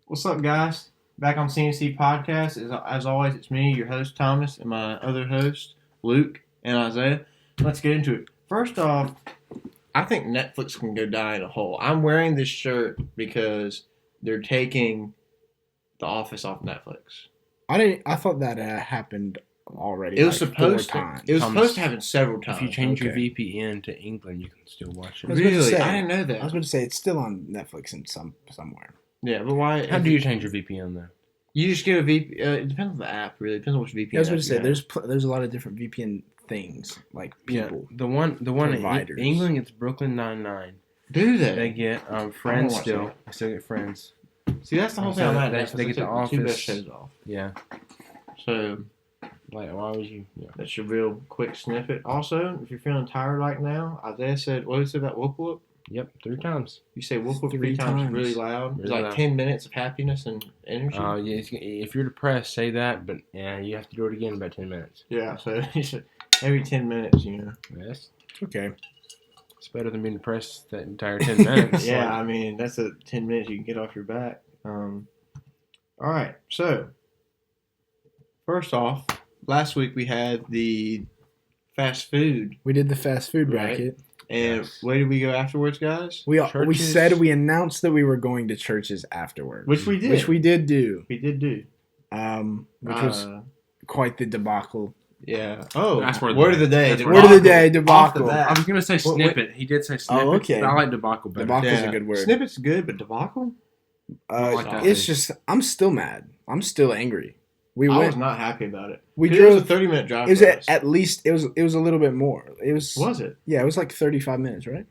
What's up, guys? Back on CNC Podcasts. As always, it's me, your host, Thomas, and my other host, Luke and Isaiah. Let's get into it. First off, I think Netflix can go die in a hole. I'm wearing this shirt because they're taking The Office off Netflix. I thought that happened already. It was like supposed four to. times. It was supposed to happen several times. If you change your VPN to England, you can still watch it. Really? I didn't know that. I was going to say it's still on Netflix in somewhere. Yeah, but why? How do you change your VPN though? You just get a VPN. It depends on the app, really. It depends on which VPN. I was going to app say you have. there's a lot of different VPN things like people. The one providers. in England gets Brooklyn Nine-Nine. Do They they? get Friends watch still. that. I still get Friends. See, that's the whole thing So on that. they get The the two best Office. shows off. Yeah. So Like, why would you? Yeah. that's your real quick snippet. Also, if you're feeling tired right now, Isaiah said, what did he say about whoop whoop? Yep. 3 times. You say whoop whoop 3 3 times times. really loud. It's Really like loud. 10 minutes of happiness and energy. If you're depressed, say that, but you have to do it again in about 10 minutes. Yeah, so he said every 10 minutes, Yes. It's okay. It's better than being depressed that entire 10 minutes. Yeah, Like, I mean, that's a 10 minutes you can get off your back. All right, so first off, last week we had the fast food, We did the fast food Right. bracket. and Yes. where did we go afterwards, guys? We Churches. said we announced that we were going to churches afterwards, Which we did. Which we did do. We did do. Which was quite the debacle. Yeah. Oh, That's word word of of the day. That's Word of the day, Off the debacle. bat. I was gonna say What- snippet. He did say snippet. okay. But I like debacle better. Debacle. Debacle's Yeah. a good word. Snippet's good, but debacle? I like that. It's just I'm still mad. I'm still angry. We I went. was not happy about it. We 'Cause it was a drove. 30-minute drive. It was for us. at least it was a little bit more. It was. Was it? Yeah, it was like 35 minutes, right?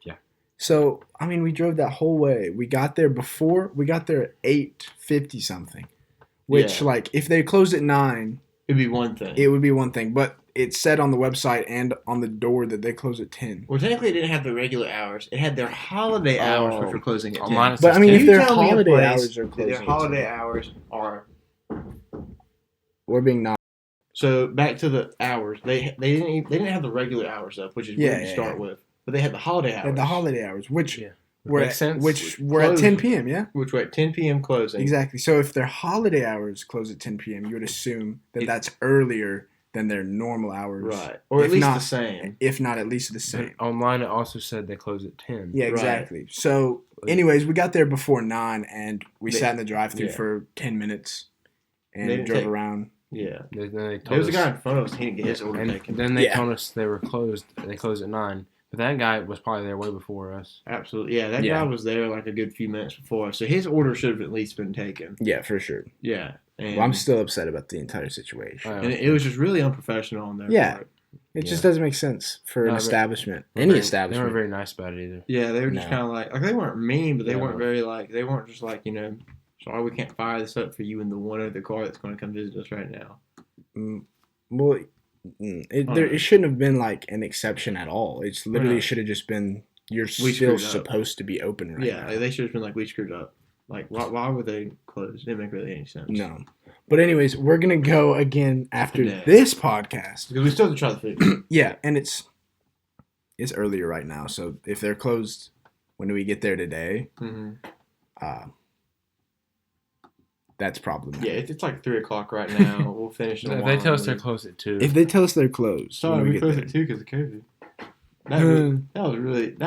Yeah. So I mean, we drove that whole way. We got there at 8:50 something, which Yeah. like if they closed at 9, It'd be one thing. it would be one thing. But it said on the website and on the door that they close at 10. Well, technically, it didn't have the regular hours. It had their holiday hours, which Oh. were closing at 10. Online it But I says mean, 10. if You their tell me a holiday place hours are that closing, their at holiday 10. hours are. We're being not. So back to the hours. They didn't have the regular hours up, which is Yeah, weird to yeah, start yeah. with. But they had the holiday hours. At the holiday hours, which Yeah. were Makes sense. we're at Closed. 10 p.m. Yeah, which were at 10 p.m. closing. exactly. So if their holiday hours close at 10 p.m., you would assume that that's earlier than their normal hours, Right. Or at If least not- the same. if not at least the But same. online it also said they close at 10. Yeah, Right. exactly. So, anyways, we got there before 9, and we They- sat in the drive-thru yeah. for 10 minutes They and didn't drove take- around. Yeah. Then they told There was a us, guy in front of us. He didn't get his order and taken. then they Yeah. told us they were closed. They closed at 9. But that guy was probably there way before us. Absolutely. Yeah, that Yeah. guy was there like a good few minutes before us. So his order should have at least been taken. Yeah, for sure. Yeah. And, Well, I'm still upset about the entire situation. and it was just really unprofessional on their Yeah. part. It just Yeah. doesn't make sense for an No, but- establishment. They Any weren't establishment. very nice about it either. Yeah, they were just No. kind of like they weren't mean, but they Yeah, weren't no. very like, they weren't just like, sorry, we can't fire this up for you and the one other car that's going to come visit us right now. Well, it shouldn't have been like an exception at all. It's literally No. should have just been you're We still screwed up. supposed to be open right Yeah, now. like, they should have been like, we screwed up. Like, why were they closed? It didn't make really any sense. No. But anyways, we're gonna go again after Today. this podcast. Because we still have to try the food. Yeah, and it's earlier right now, so if they're closed when we get there today, Mm-hmm. that's problematic. Yeah, it's like 3 o'clock right now. We'll finish in a If while. they tell us they're and closed at 2. If they tell us they're closed, Sorry, when we we get closed there, at 2 because of COVID. That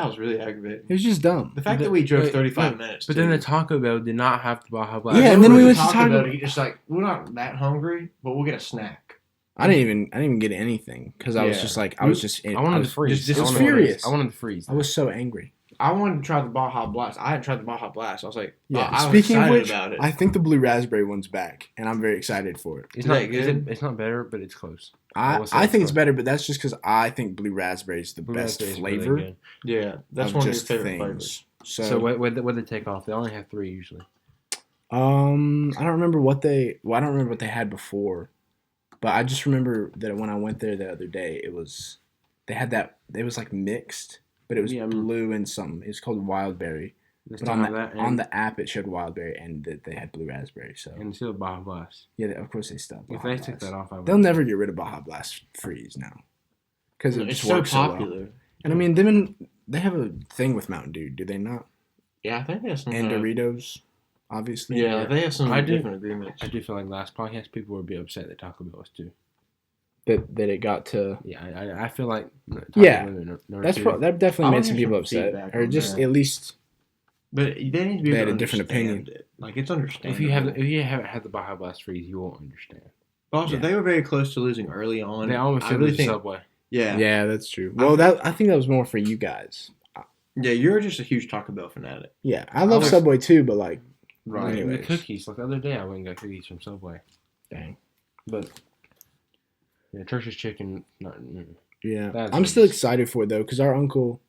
was really aggravating. it was just dumb. The fact that we drove Wait, 35 minutes. But then the Taco Bell did not have the Baja Blast. Yeah, and then we went to Taco Taco Bell. Bell. He just like, we're not that hungry, but we'll get a snack. I didn't even get anything because I was Yeah. just like I was just I wanted to freeze. just- I I was wanted to freeze. furious. I wanted to freeze. I was so angry. I wanted to try the Baja Blast. I hadn't tried the Baja Blast. I was like, Yeah. I was Speaking of excited which, about it. I think the blue raspberry one's back, and I'm very excited for it. It's Is not that good? It's not better, but it's close. I will say think it's close. better, but that's just because I think blue raspberry is the Blue best raspberry is really flavor good. Yeah, that's of one of your just favorite things. flavors. So what they take off? They only have 3 usually. I don't remember what they had before, but I just remember that when I went there the other day, it was like mixed, but it was Yeah. blue and something. It's called wild berry. They But still on have the that on and, the app, it showed wild berry and that they had blue raspberry. So and still Baja Blast. yeah, of course they still. have If Baja they took Blast. that off, I would. They'll never get rid of Baja Blast freeze now because it It's just so works so well. popular. And I mean, they have a thing with Mountain Dew, do they not? Yeah, I think that's some And kind of- Doritos. obviously. Yeah, they have some I do- different agreements. I do feel like last podcast people would be upset that Taco Bell was too. That it got to. Yeah, I feel like Taco Yeah, Bell number That's two. that definitely I made wanna some hear people some upset, feedback or on just that. at least But they need to be They able had to a different understand opinion. it. Like, it's understandable. If you haven't had the Baja Blast freeze, you won't understand. But also, Yeah. they were very close to losing early on. They almost I did really lose think, Subway. yeah, that's true. Well, I think that was more for you guys. yeah, you're just a huge Taco Bell fanatic. Yeah, I love was- Subway too, but like, Right. The Anyways. cookies. Like the other day, I went and got cookies from Subway. dang. But yeah, Church's chicken. Yeah, That's I'm still nice. excited for it though, because our uncle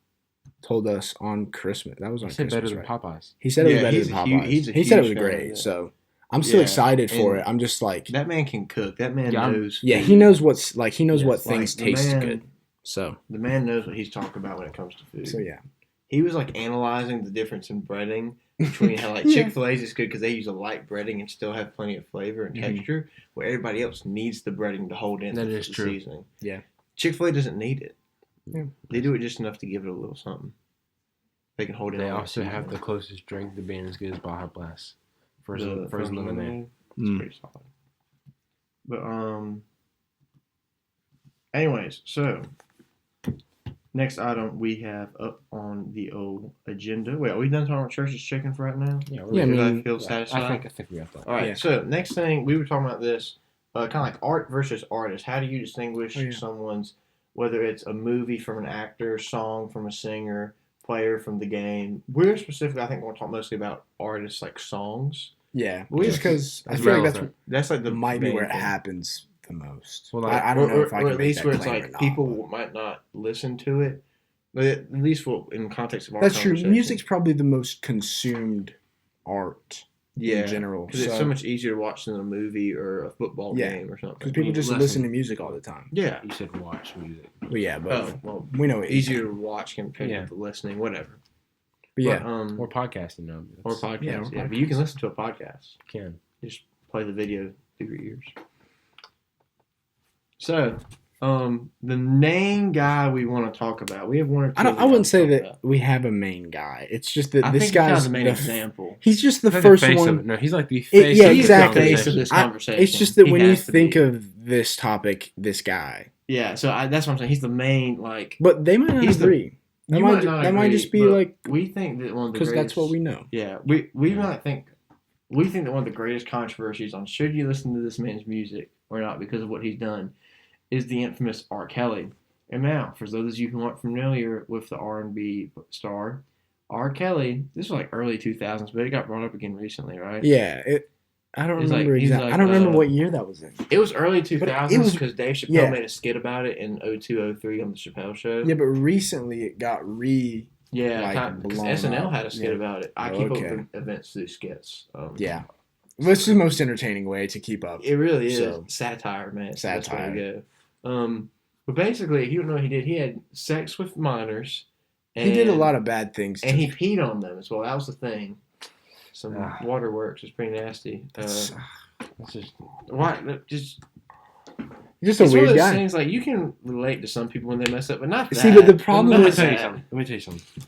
told us on Christmas. That was on I said Christmas, better than right? Popeyes. He said it was Yeah, better he's than a huge- Popeyes. he's a He said it huge was fan of great, it. so I'm still Yeah, excited for and it. I'm just like, That man can cook. That man Yeah, knows. yeah, food. he knows what's like. He knows Yes, what things the taste man- good. So The man knows what he's talking about when it comes to food. yeah. He was like analyzing the difference in breading between how like Yeah. Chick-fil-A's is good because they use a light breading and still have plenty of flavor and Mhm. texture, where everybody else needs the breading to hold in That the is true. seasoning. Yeah. Chick-fil-A doesn't need it. Yeah. They do it just enough to give it a little something. They can hold it. They all also season. have the closest drink to being as good as Baja Blast. Frozen The lemonade. It's Mm. pretty solid. But anyways, so next item we have up on the old agenda. Wait, are we done talking about Church's chicken for right now? Yeah, Yeah, I Did mean, feel I satisfied? think we got that. All right. Yeah. So next thing we were talking about this, kind of like art versus artist. How do you distinguish Oh, yeah. someone's, whether it's a movie from an actor, song from a singer, player from the game? We're specifically, I think, going to talk mostly about artists like songs. Yeah, Well, just yeah, because I it's feel like relevant. That's like the might be main where it thing. happens the most. Well, like- I don't know if I or can at make least that where it's claim or like not, people might not listen to it, but at least in context of our That's true. conversation. Music's probably the most consumed art yeah, in general. because it's so much easier to watch than a movie or a football Yeah. game or something. because people just listen to music all the time. Yeah. You said watch music. But yeah, but Oh well, we know it easier to watch compared Yeah. to listening, whatever. But yeah, But, Or podcasting now. or That's- podcast. yeah, Yeah, or but you can listen to a podcast. Can. Play the video through your ears. So, the main guy we want to talk about, we have one or two. I wouldn't say that we have a main guy. It's just that I this think he's kind guy's of the main the example. he's just the He's like first face one. Of it. No, he's like the face. Yeah, of the exactly. He's the face of conversation. this conversation. It's just that He when you has to think be. of this topic, this guy. Yeah, so that's what I'm saying. He's the main, like. But they might not He's the- agree. That You might, might not that might agree, just be but like we think that one of the because greatest. that's what we know. Yeah, we Yeah. might think. We think that one of the greatest controversies on should you listen to this man's music or not because of what he's done is the infamous R. Kelly. And now, for those of you who aren't familiar with the R&B star, R. Kelly, this was like early 2000s, but it got brought up again recently, right? Yeah, I don't He's like- remember he's exactly. like, I don't remember what year that was in. It was early it 2000s was- because Dave Chappelle yeah. made a skit about it in 0203 on the Chappelle Show. Yeah, but recently it got Yeah, like, because blown SNL up. had a skit Yeah. about it. I Oh, keep okay. up with events through skits. yeah. Which is the most entertaining way to keep up. It really is So- satire, man. It's the best way to Satire. go. But basically, if you don't know what he did, he had sex with minors. He did a lot of bad things. and he peed on them as well. That was the thing. Some Ah. waterworks was pretty nasty. That's just Why? Just just a it's one of weird those guy. things like you can relate to some people when they mess up, but not that. See, but the problem Let me is- tell you something. Let me tell you something.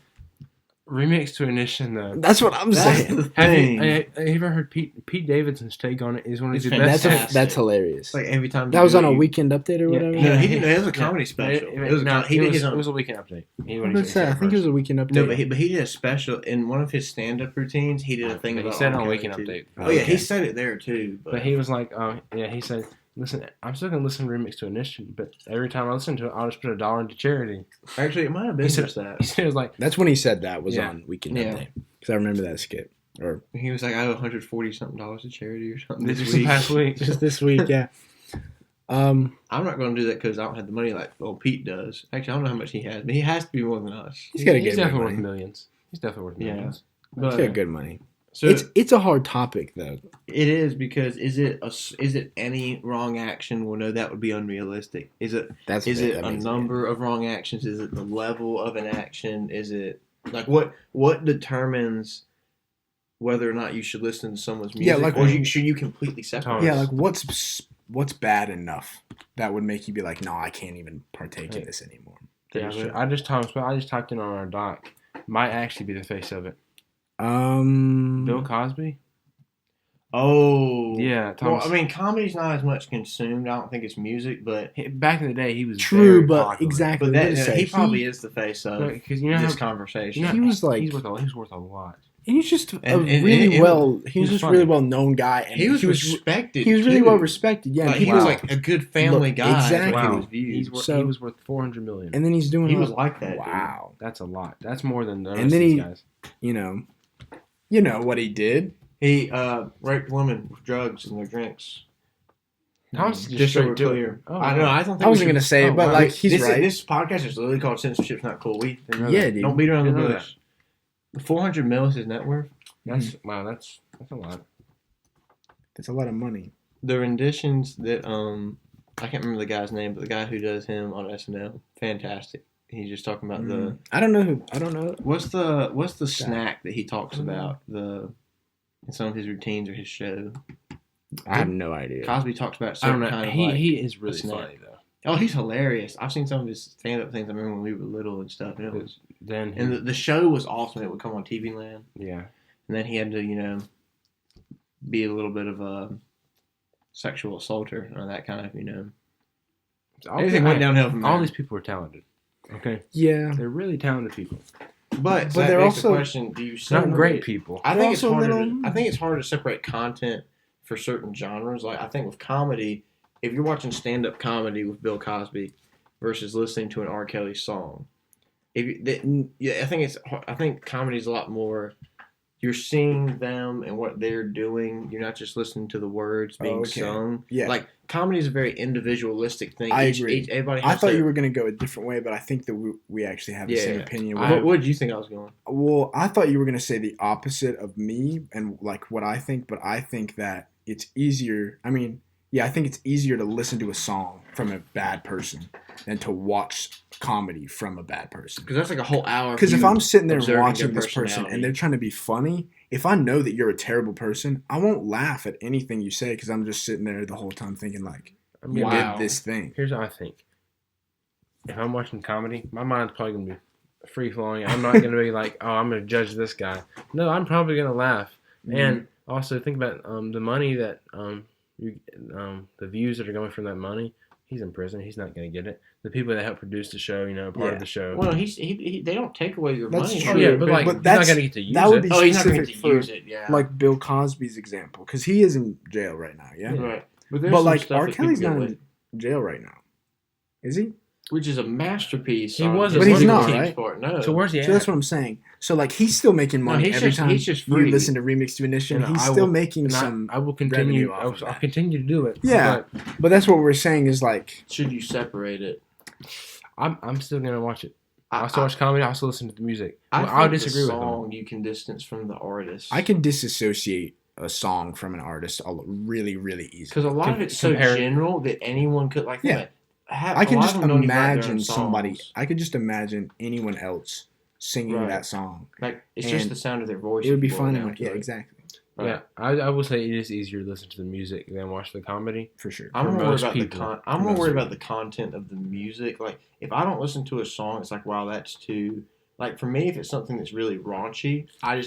Remix to Ignition, though. That's what I'm That's saying. the Have thing. you ever heard Pete Davidson's take on it? Is one of It's the best. fantastic. That's hilarious. It's like every time That you was do on it, a you- weekend update or Yeah. whatever. No, Yeah. it was a comedy special. It was no, he did his it own. was a weekend update. I was gonna say, I think it was a weekend update. No, but he did a special in one of his stand-up routines. He did a thing He about said R. on Kelly, Weekend too. Update. Oh yeah, Okay. he said it there too. But he was like, he said, listen, I'm still gonna listen to Remix to Ignition, but every time I listen to it, I'll just put $1 into charity. actually, it might have been He said- just that. He said it was like, That's when he said that was Yeah. on Weekend Yeah. Update. Because I remember that skit. Or He was like, I owe $140 something to charity or something this this was the week. past week. just this week, yeah. I'm not going to do that because I don't have the money like Pete does. Actually, I don't know how much he has, but he has to be more than us. He's got a He's good definitely money. worth millions. He's definitely worth Yeah. millions. He's But got good money. so It's a hard topic though. it is because is it any wrong action? Well, no, that would be unrealistic. Is it That's is bit- it that a makes number of wrong actions? Is it the level of an action? Is it like what determines whether or not you should listen to someone's music? Yeah, like or when- should you completely separate? Yeah, like what's bad enough that would make you be like, no, I can't even partake in Right. this anymore. Yeah, but I just typed in on our doc. Might actually be the face of it. Bill Bill Cosby. Oh. Yeah, Thomas. Well, I mean, comedy's not as much consumed. I don't think it's music, but Back in the day, he was True, very but popular. exactly. but what to say, he probably is the face of Because you know this how, conversation. you know, he was like he's worth a lot. and he's just And really it well. He was was just funny. really well known guy, and he was respected. He was really too. well respected. Yeah, Like, and he people was like a good family guy. exactly. Like, Wow, he was viewed. he was worth $400 million. and then he's doing. He all- was like that. Wow. That's a lot. That's more than the rest And of then these he- guys. You know what he did. He raped women with drugs and their drinks. Thomas Just just so straight we're to it. clear. Oh, I know. wow. I don't think I wasn't gonna say it, oh, but wow. like he's this, right. This podcast is literally called Censorship's Not Cool. Yeah, dude. Don't beat around the Didn't know bush. 400 mil is his net worth. That's wow. That's a lot. It's a lot of money. The renditions that I can't remember the guy's name, but the guy who does him on SNL, fantastic. He's just talking about the I don't know. what's the snack that he talks about in some of his routines or his show. I have no idea. Cosby talks about I don't certain know. kind of He is really snack. funny though. Oh, he's hilarious. I've seen some of his stand-up things. I remember when we were little and stuff. And it was Then he, and the show was awesome. It would come on TV Land, yeah. and then he had to be a little bit of a sexual assaulter or that kind of everything went downhill from there. All these people are talented. Okay, Yeah. they're really talented people. But they're they're also the question: do you Not separate? great people. I They're think it's also harder. little- I think it's hard to separate content for certain genres. Like I think with comedy, if you're watching stand-up comedy with Bill Cosby versus listening to an R. Kelly song, I think comedy is a lot more. You're seeing them and what they're doing. You're not just listening to the words being okay. sung. Yeah. Like comedy is a very individualistic thing. I agree. Everybody. I Has thought to, you were going to go a different way, but I think that we actually have the same opinion. What did you think I was going? Well, I thought you were going to say the opposite of me and like what I think, but I think that it's easier. I mean, yeah, I think it's easier to listen to a song from a bad person than to watch comedy from a bad person. Because that's like a whole hour. Because if I'm sitting there observing watching their this person personality. and they're trying to be funny, if I know that you're a terrible person, I won't laugh at anything you say because I'm just sitting there the whole time thinking like, you Wow. did this thing. Here's what I think. If I'm watching comedy, my mind's probably gonna be free flowing. I'm not gonna be like, oh, I'm gonna judge this guy. No, I'm probably gonna laugh. And also think about the money that the views that are going from that money. He's in prison. He's not gonna get it. The people that help produce the show, part of the show. Well, they don't take away your That's money. true. Oh yeah, but like But he's that's- not gonna get to use that would it. be Oh, he's not going to specific get to for, use it. Yeah. like Bill Cosby's example, because he is in jail right now. Yeah, Right. But, there's but some like stuff R. that Kelly's people not get in jail right now, is he? which is a masterpiece. He on was, his but he's legal not, team's right? part. No. So where's he at? So that's what I'm saying. So like he's still making money he's every just- time he's just you free. listen to Remix to Ignition. And He's I still will- making And some. I will continue. revenue off of I'll that. continue to do it. Yeah. But that's what we're saying is like Should you separate it? But I'm still gonna watch it. I I also watch comedy. I also listen to the music. I I'll think disagree the with him. song you can distance from the artist. I can disassociate a song from an artist really, really easily. because a lot of it's so compare- general that anyone could like. Yeah. Have, I can a lot just of them don't even write their own imagine somebody. songs. I could just imagine anyone else singing Right. that song. Like it's just and the sound of their voice. It would be if you boil fun. down to Yeah, it. exactly. Right. Yeah, I will say it is easier to listen to the music than watch the comedy. For sure. I'm for more worried most about people. I'm For more most worried people. about the content of the music. Like if I don't listen to a song, it's like wow, that's too. Like for me, if it's something that's really raunchy, I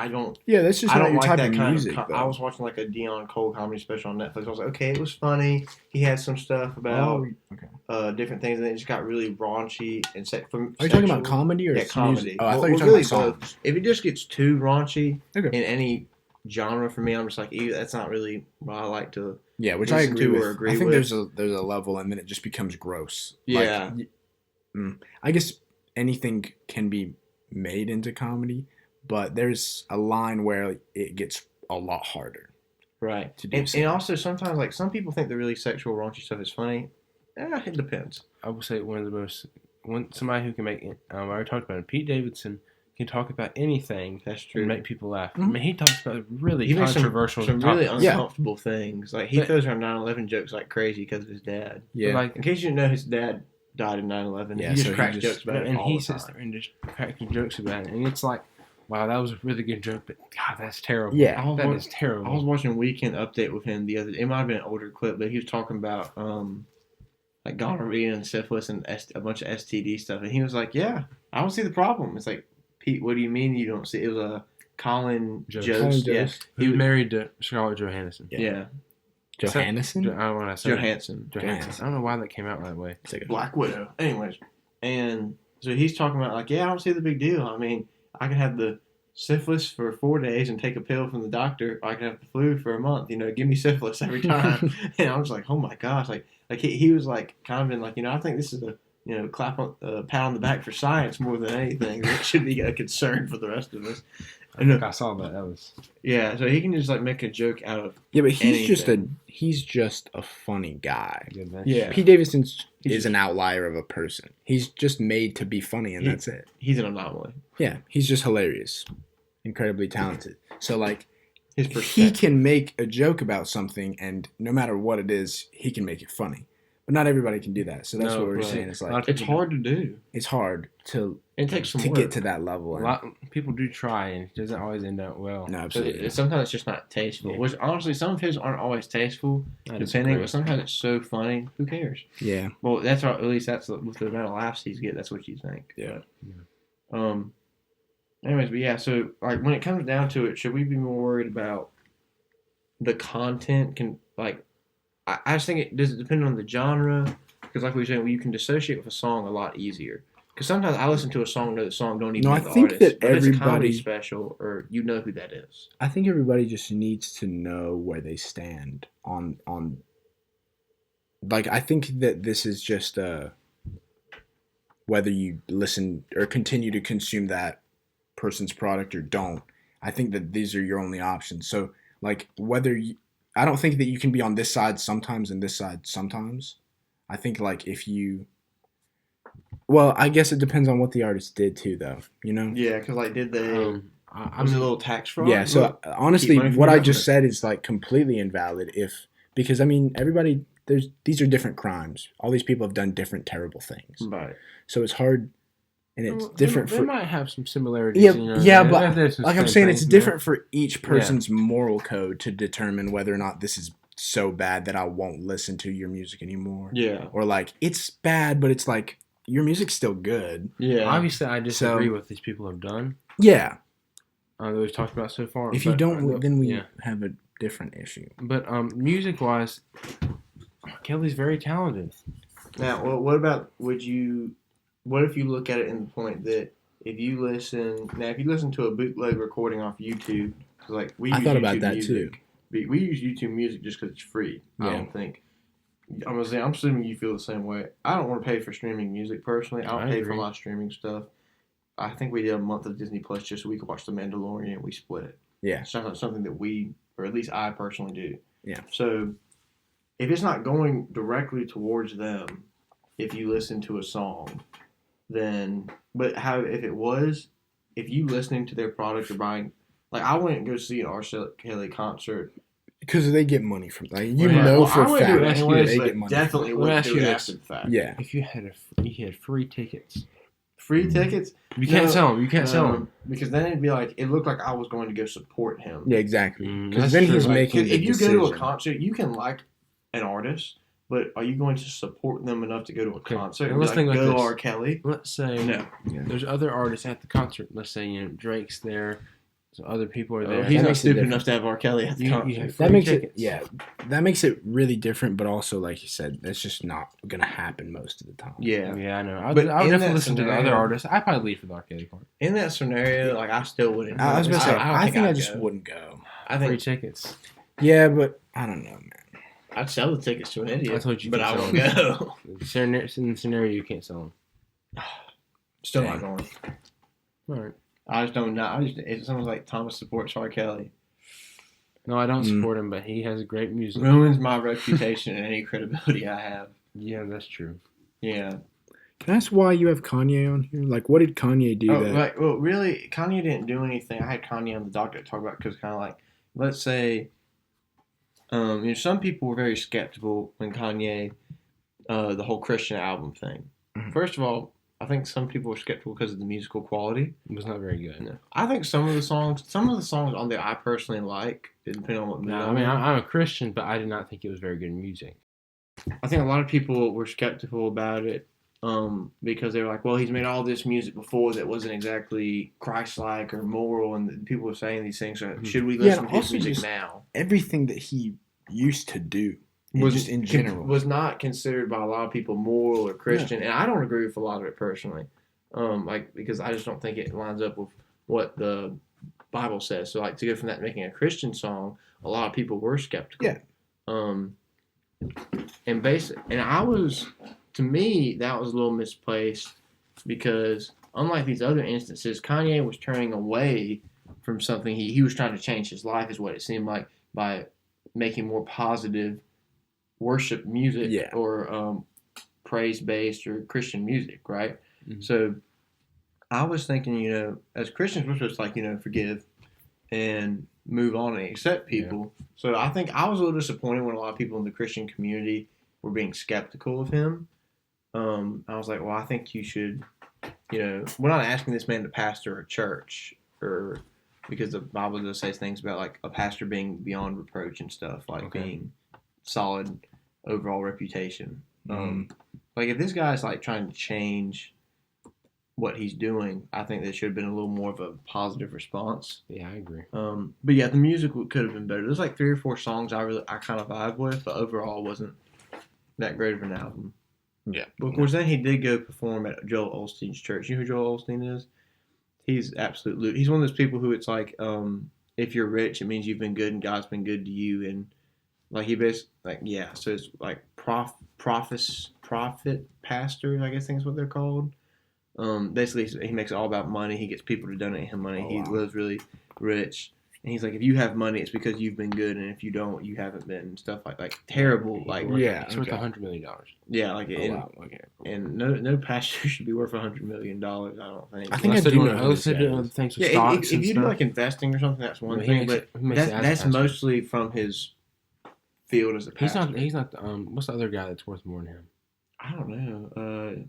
don't. Yeah, that's just I not don't your like type that of kind music. of. though. I was watching like a Dion Cole comedy special on Netflix. I was like, okay, it was funny. He had some stuff about okay. different things, and it just got really raunchy and from. Are you talking about sexual. comedy or Yeah, music? comedy. Oh, I thought Well, you were talking really about both. songs. If it just gets too raunchy Okay. in any genre for me, I'm just like, ew, that's not really what I like to. Yeah, which I listen agree to with. or agree I think with. there's a level, and then it just becomes gross. Yeah. I guess anything can be made into comedy, but there's a line where it gets a lot harder. Right. To do so. And also sometimes like some people think the really sexual raunchy stuff is funny. It depends. I will say somebody who can make. I already talked about it. Pete Davidson can talk about anything That's true. and make people laugh. Mhm. I mean, he talks about really He makes controversial some really topics. uncomfortable things. Like he But- throws around 9/11 jokes like crazy because of his dad. Yeah. Like, In case you didn't know, his dad died in 9/11. Yeah, he just so he cracks just- jokes about it and all he the sits time. there and just cracking jokes about it, and it's like, wow, that was a really good joke, but God, that's terrible. Yeah. that is terrible. I was watching Weekend Update with him the other. It might have been an older clip, but he was talking about like gonorrhea and syphilis and a bunch of STD stuff, and he was like, "Yeah, I don't see the problem." It's like, Pete, what do you mean you don't see? It was a Colin Jost. Jost. Colin Yeah, Jost. He was married to Scarlett Johansson. yeah. Johansson? I don't want to say Johansson. Johansson. I don't know why that came out that way. It's like a- Black Widow. Anyways, and so he's talking about like, yeah, I don't see the big deal. I mean, I can have the syphilis for 4 days and take a pill from the doctor. Or I can have the flu for a month. You know, give me syphilis every time. And I was like, oh my gosh, like he was like kind of been like, you know, I think this is a pat on the back for science more than anything. It should be a concern for the rest of us. I think I saw that. That was Yeah, so he can just like make a joke out of Yeah, but he's anything. just a funny guy. good. Yeah. Pete Davidson He's is an outlier of a person. He's just made to be funny, and that's it. He's an anomaly. Yeah, he's just hilarious, incredibly talented. So like, His he perspective. can make a joke about something, and no matter what it is, he can make it funny. But not everybody can do that. So that's No, what we're right. saying. It's A lot like of It's people hard to do. it's hard to It takes some to work. get to that level. A And, lot people do try, and it doesn't always end up well. no, So absolutely. sometimes it's just not tasteful. Yeah. Which honestly, some of his aren't always tasteful, I depending. disagree. But sometimes it's so funny. Who cares? Yeah. Well, that's at least that's with the amount of laughs he's get. That's what you think. Yeah. But, Anyways, but yeah. So like when it comes down to it, should we be more worried about the content? I just think does it depend on the genre? Because like we were saying, you can dissociate with a song a lot easier. Because sometimes I listen to a song, know the song, don't even No, know I the think artist. that But if it's a comedy everybody- special, or you know who that is. I think everybody just needs to know where they stand on like I think that this is just whether you listen or continue to consume that person's product or don't. I think that these are your only options. So like I don't think that you can be on this side sometimes and this side sometimes. I think like if you well, I guess it depends on what the artist did too though, you know? Yeah, because like did they I'm was it a little tax fraud? Yeah, so Look, honestly, keep money from what the I just government. said is like completely invalid because I mean everybody these are different crimes. All these people have done different terrible things. Right. So it's hard and it's Well, different they for might have some similarities. Yeah, you know, yeah, they but have some like I'm same saying it's things, you know? different for each person's moral code to determine whether or not this is so bad that I won't listen to your music anymore. Yeah. Or like it's bad but it's like your music's still good. Yeah. Obviously, I disagree So- with what these people have done. Yeah. That we've talked about so far. If you but, don't then we yeah. have a different issue. But music wise, Kelly's very talented. Now, well, what about what if you look at it in the point that if you listen to a bootleg recording off YouTube, 'cause like we I use thought about YouTube that music, we use YouTube music just because it's free. I Yeah. don't think. I'm assuming you feel the same way. I don't want to pay for streaming music personally. I don't I pay for agree. a lot of streaming stuff. I think we did a month of Disney Plus just so we could watch The Mandalorian and we split it. Yeah. It's not something that we, or at least I personally do. Yeah. So if it's not going directly towards them, if you listen to a song, then, but how, if you listening to their product or buying, like I wouldn't go see an R. Kelly concert. Because they get money from like you Well, know Well, for I a wouldn't do it fact anyways, they but get money. definitely Let me wouldn't ask do you it this. after the fact. Yeah. If you had free tickets, Free tickets? you can't No, sell them. You can't sell them. Because then it'd be like, it looked like I was going to go support him. Yeah, exactly. Mm, Because that's then true. he's Like, making the If you decision. go to a concert, you can like an artist, but are you going to support them enough to go to a Okay, concert? and And let's think like go this. R. Kelly? Let's say No. there's other artists at the concert. Let's say Drake's there, so other people are there. He's That not makes it stupid different. enough to have R. Kelly at the You concert. have That free makes tickets. that makes it really different, but also like you said, that's just not gonna happen most of the time. Yeah. Yeah, I know. I would But in definitely that listen to the other scenario- artists. I'd probably leave for the R. Kelly part. In that scenario, like I still wouldn't. I was gonna say, don't I think I I'd just go. wouldn't go. I Free think tickets. Yeah, but I don't know, man. I'd sell the tickets to an idiot. I told you but I can't won't sell go. In the scenario, you can't sell them. Still Dang. not going. All right. I just don't know. If someone's like Thomas supports R. Kelly, No, I don't Mm. support him, but he has great music. ruins my reputation and any credibility I have. Yeah, that's true. Yeah. Can I ask why you have Kanye on here? Like, what did Kanye do that? Like, well, really, Kanye didn't do anything. I had Kanye on the docket to talk about because kind of like, let's say, some people were very skeptical when Kanye, the whole Christian album thing. Mhm. First of all, I think some people were skeptical because of the musical quality. It was not very good. No. I think some of the songs on there I personally like, depending on what mood No, I'm I mean, in. I'm a Christian, but I did not think it was very good music. I think a lot of people were skeptical about it because they were like, well, he's made all this music before that wasn't exactly Christ-like or moral, and people were saying these things. So should we listen to his music now? Everything that he used to do Was just in general was not considered by a lot of people moral or Christian, and I don't agree with a lot of it personally, because I just don't think it lines up with what the Bible says. So like to go from that to making a Christian song, a lot of people were skeptical. Yeah. And I was, to me, that was a little misplaced because unlike these other instances, Kanye was turning away from something. He was trying to change his life, is what it seemed like, by making more positive worship music or praise-based or Christian music, right? Mm-hmm. So I was thinking, as Christians, we're supposed to, like, forgive and move on and accept people. Yeah. So I think I was a little disappointed when a lot of people in the Christian community were being skeptical of him. I was like, well, I think you should, we're not asking this man to pastor a church, or because the Bible does say things about like a pastor being beyond reproach and stuff, like being solid overall reputation. Like if this guy's like trying to change what he's doing, I think there should have been a little more of a positive response. Yeah, I agree. But yeah, the music could have been better. There's like 3 or 4 songs I kind of vibe with, but overall wasn't that great of an album. Yeah. But of course, then he did go perform at Joel Osteen's church. You know who Joel Osteen is? He's absolutely. He's one of those people who it's like, if you're rich, it means you've been good and God's been good to you, and like he basically so it's like prophet pastors, I guess that's what they're called. Basically, he makes it all about money. He gets people to donate him money. He lives really rich. And he's like, if you have money, it's because you've been good, and if you don't, you haven't been, and stuff like terrible. It's worth $100 million. Yeah, and no pastor should be worth $100 million. I don't think. I think I do know things with stocks. If you do like investing or something, that's one thing. But that's mostly from his field as a pastor. He's not. What's the other guy that's worth more than him? I don't know.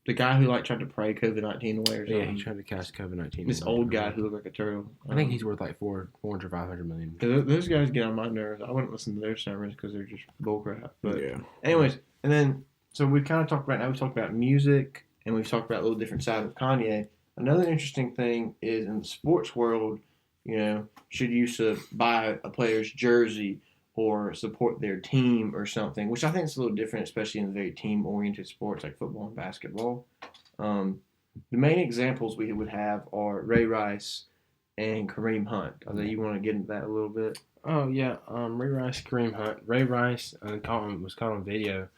The guy who tried to pray COVID-19 away or something. Yeah, he tried to cast COVID-19. This old guy who looked like a turtle. I think he's worth like 400, 500 million. Those guys get on my nerves. I wouldn't listen to their sermons because they're just bullcrap. But anyways, and then so we've kind of talked right now. We talked about music and we've talked about a little different side of Kanye. Another interesting thing is in the sports world, should you buy a player's jersey or support their team or something, which I think is a little different, especially in very team-oriented sports like football and basketball. The main examples we would have are Ray Rice and Kareem Hunt. You want to get into that a little bit? Oh, yeah. Ray Rice, Kareem Hunt. Ray Rice was caught on video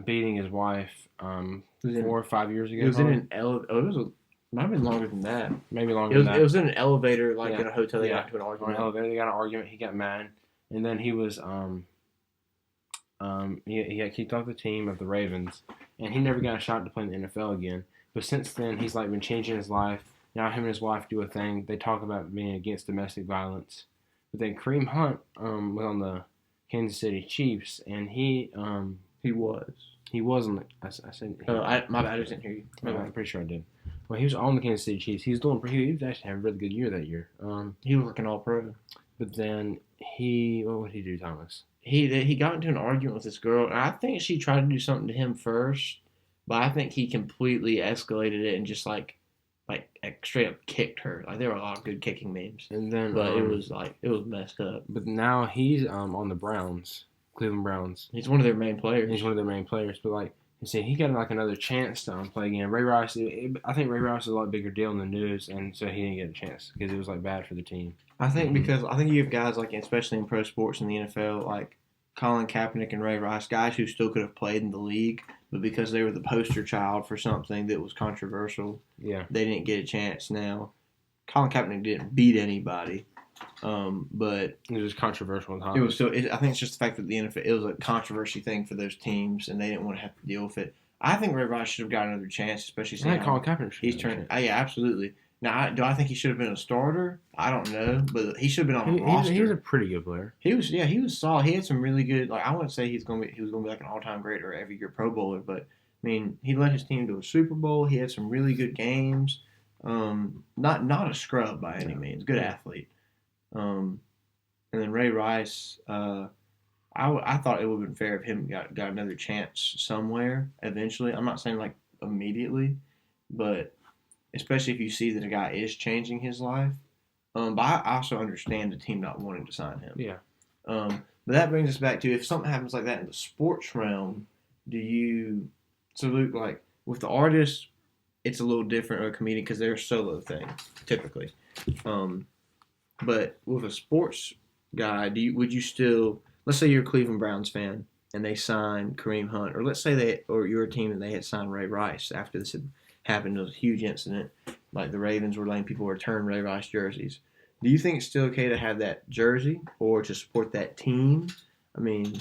beating his wife 4 or 5 years ago. It was in an elevator. Might have been longer than that. Maybe longer than that. It was in an elevator, in a hotel. They got into an argument. On an elevator, they got an argument. He got mad. And then he was he got kicked off the team of the Ravens, and he never got a shot to play in the NFL again. But since then, he's been changing his life. Now him and his wife do a thing. They talk about being against domestic violence. But then Kareem Hunt was on the Kansas City Chiefs, and he was on the. I said. My bad. I just didn't hear you. I'm pretty sure I did. Well, he was on the Kansas City Chiefs. He was actually having a really good year that year. He was looking all pro. But then what would he do, Thomas? He got into an argument with this girl, and I think she tried to do something to him first, but I think he completely escalated it and just straight up kicked her. There were a lot of good kicking memes, and then it was messed up. But now he's on the Browns, Cleveland Browns. He's one of their main players. But he got another chance to play again. Ray Rice, I think Ray Rice is a lot bigger deal in the news, and so he didn't get a chance because it was bad for the team. I think because you have guys especially in pro sports in the NFL, like Colin Kaepernick and Ray Rice, guys who still could have played in the league, but because they were the poster child for something that was controversial, they didn't get a chance. Now, Colin Kaepernick didn't beat anybody, but it was controversial. It was still. I think it's just the fact that the NFL, it was a controversy thing for those teams, and they didn't want to have to deal with it. I think Ray Rice should have gotten another chance, especially since Colin Kaepernick. He's turned. Yeah, absolutely. Now, do I think he should have been a starter? I don't know, but he should have been on a roster. He was a pretty good player. He was solid. He had some really good. I wouldn't say he was going to be an all-time great or every year Pro Bowler, but he led his team to a Super Bowl. He had some really good games. Not a scrub by any means. Good athlete. And then Ray Rice. I thought it would have been fair if him got another chance somewhere eventually. I'm not saying like immediately, but especially if you see that a guy is changing his life. But I also understand the team not wanting to sign him. Yeah. But that brings us back to if something happens like that in the sports realm, do you salute like with the artist? It's a little different or a comedian because they're a solo thing typically. But with a sports guy, would you still? Let's say you're a Cleveland Browns fan and they sign Kareem Hunt, or let's say you're a team and they had signed Ray Rice after this had happened. It was a huge incident, like the Ravens were letting people return Ray Rice jerseys. Do you think it's still okay to have that jersey or to support that team? I mean,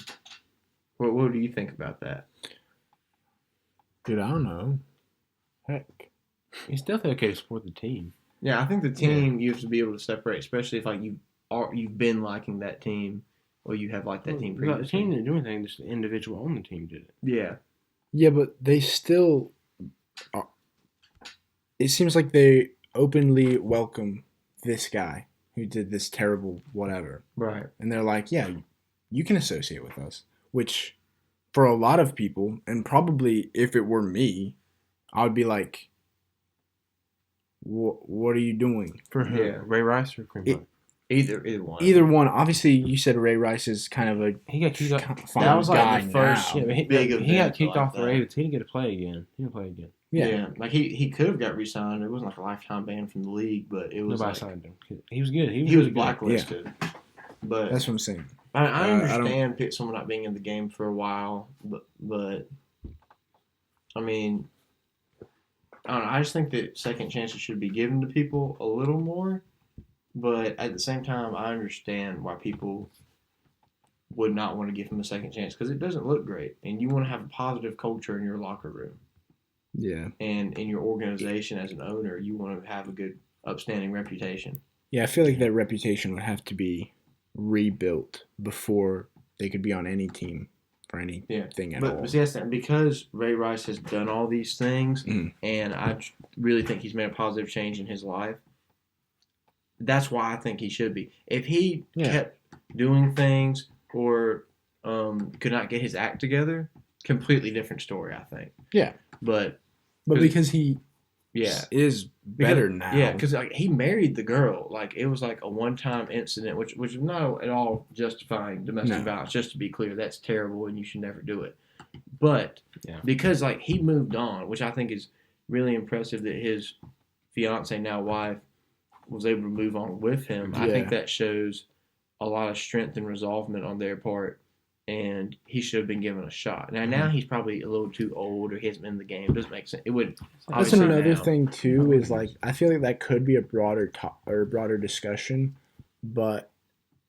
what do you think about that? Dude, I don't know. Heck. It's definitely okay to support the team. Yeah, I think the team you have to be able to separate, especially if like you've been liking that team or you have liked that team previously. The team didn't do anything; just the individual on the team did it. Yeah. Yeah, but they still. It seems like they openly welcome this guy who did this terrible whatever. Right. And they're like, yeah, you can associate with us. Which, for a lot of people, and probably if it were me, I would be like, what are you doing? For who? Yeah. Ray Rice or Kareem Hunt? Either one. Either one. Obviously, you said Ray Rice is kind of a he got kicked off. That was like the first big event. He got kicked off the Ravens. He didn't get to play again. He didn't play again. Yeah. Like he could have got re-signed. It wasn't like a lifetime ban from the league, but it was nobody like, signed him. He was good. He was blacklisted. Yeah. But that's what I'm saying. I understand someone not being in the game for a while, but I mean, I don't know. I just think that second chances should be given to people a little more. But at the same time, I understand why people would not want to give him a second chance because it doesn't look great. And you want to have a positive culture in your locker room. Yeah. And in your organization as an owner, you want to have a good, upstanding reputation. Yeah, I feel like that reputation would have to be rebuilt before they could be on any team for anything at all. But yes, because Ray Rice has done all these things, and I really think he's made a positive change in his life, that's why I think he should be. If he kept doing things or could not get his act together, completely different story, I think. Yeah. But because he is better now. Yeah, because like, he married the girl. Like it was like a one-time incident, which is not at all justifying domestic violence. Just to be clear, that's terrible and you should never do it. But because like he moved on, which I think is really impressive that his fiance, now wife, was able to move on with him. I think that shows a lot of strength and resolvement on their part, and he should have been given a shot. Now he's probably a little too old or he hasn't been in the game. It doesn't make sense. It would. That's another thing too. Is like I feel like that could be a broader discussion, but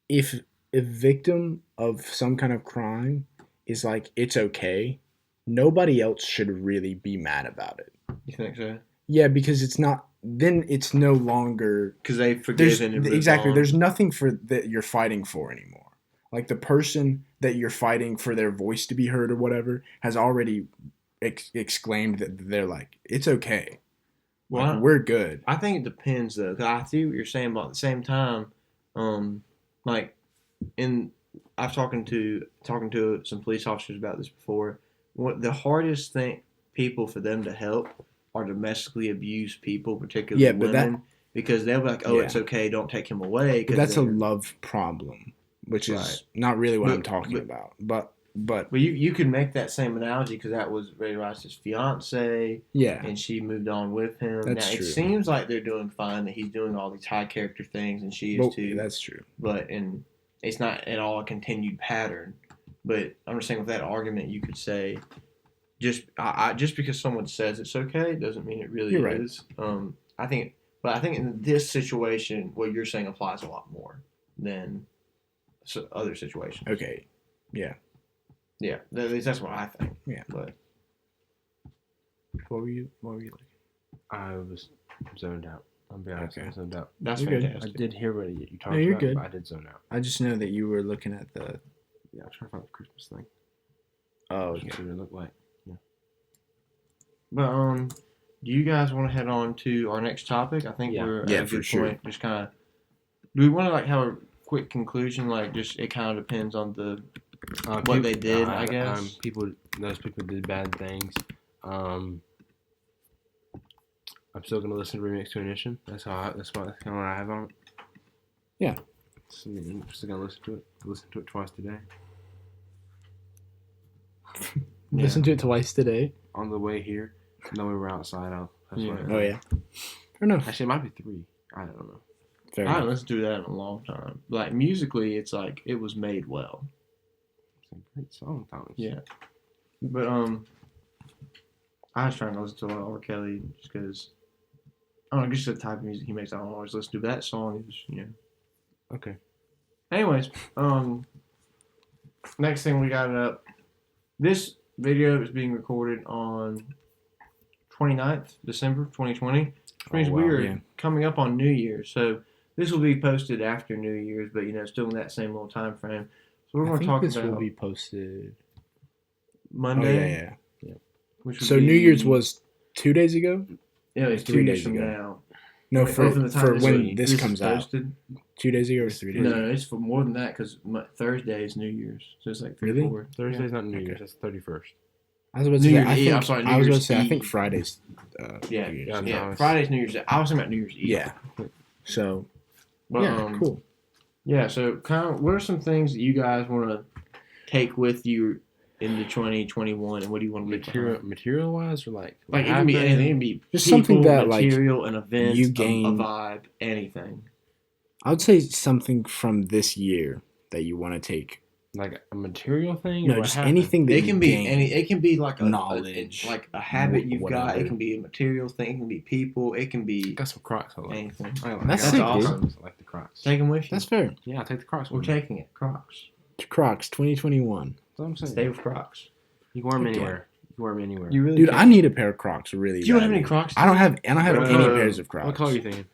if a victim of some kind of crime is like it's okay, nobody else should really be mad about it. You think so? Yeah, because it's not. Then it's no longer because they've forgiven and exactly. There's nothing that you're fighting for anymore. Like the person that you're fighting for their voice to be heard or whatever has already exclaimed that they're like it's okay. Well, like, we're good. I think it depends though. Cause I see what you're saying, but at the same time, like I've talking to some police officers about this before. What the hardest people for them to help are domestically abused people, particularly women, because they'll be like, "Oh, it's okay, don't take him away." But that's a love problem, which is not really what I'm talking about. But you can make that same analogy because that was Ray Rice's fiance, and she moved on with him. That's true. It seems like they're doing fine. That he's doing all these high character things, and she is too. That's true. But it's not at all a continued pattern. But I'm just saying, with that argument, you could say. Just because someone says it's okay doesn't mean it really is. I think in this situation, what you're saying applies a lot more than other situations. Okay. Yeah. Yeah. At least that's what I think. Yeah. But what were you looking? I was zoned out. I'll be honest. I was zoned out. That's fantastic. Good. I did hear what you talked about. Good. But I did zone out. I just know that you were looking at the. Yeah, I was trying to find the Christmas thing. Oh, okay. What it looked like. But do you guys want to head on to our next topic? I think we're at a good point. Just kind of, do we want to like have a quick conclusion? Like, just it kind of depends on the what they did, I guess. Those people did bad things. I'm still gonna listen to Remix to Ignition. That's kind of what I have on it. Yeah. So, I'm still gonna listen to it. Listen to it twice today. Listen to it twice today. On the way here, no, we were outside. Oh yeah. Fair enough. Actually, it might be 3. I don't know. Fair I enough. haven't listened to that in a long time. Like musically, it's like it was made well. It's a great song, Thomas. Yeah. But I was trying to listen to a lot of R. Kelly just because I don't know, just the type of music he makes. I don't always listen to. But that song is, Okay. Anyways, next thing we got up. This video is being recorded on 29th December 2020, which means we are coming up on New Year's. So this will be posted after New Year's, but still in that same little time frame. So we're going to talk this about will be posted Monday. Oh, yeah. Which would So be, New Year's was 2 days ago? it's 2 3 days days from ago. now. No, From for the time when this is comes out. posted. 2 days ago or 3 days No, ago? it's for more than that because Thursday is New Year's. So it's like 3 Really? 4. Thursday's not New Okay. Year's. That's 31st. I was about to New say, Year's I Eve. think, I'm sorry, New I was about to Year's say, I think Eve. Friday's. Yeah, New Year's. Yeah, yeah. no, Friday's New Year's Eve. I was talking about New Year's Eve. Yeah. So, But, yeah, cool. Yeah, so kind of, what are some things that you guys want to take with you into 2021, and what do you want to leave behind? Material wise, or like Like it can be anything. It can be Just people, something that, like, material, an event, you a gain- vibe, anything. I would say something from this year that you want to take. like a material thing. No, or what just happened? anything that It you can be gain. any. It can be like a knowledge, like a habit you've got. whatever. It can be a material thing. It can be people. It can I be got some Crocs. I like. anything. That's That's sick, awesome. dude. I like the Crocs. Take them with you. That's fair. Yeah, I take the Crocs. We're with me. taking it. Crocs. Crocs 2021. That's what I'm saying. Stay with Crocs. You can wear them Heck yeah. anywhere. You can wear them anywhere. You really, Dude, can. I need a pair of Crocs really. Do you don't have badly. any Crocs? I don't have any Bro. pairs of Crocs. What color are you thinking?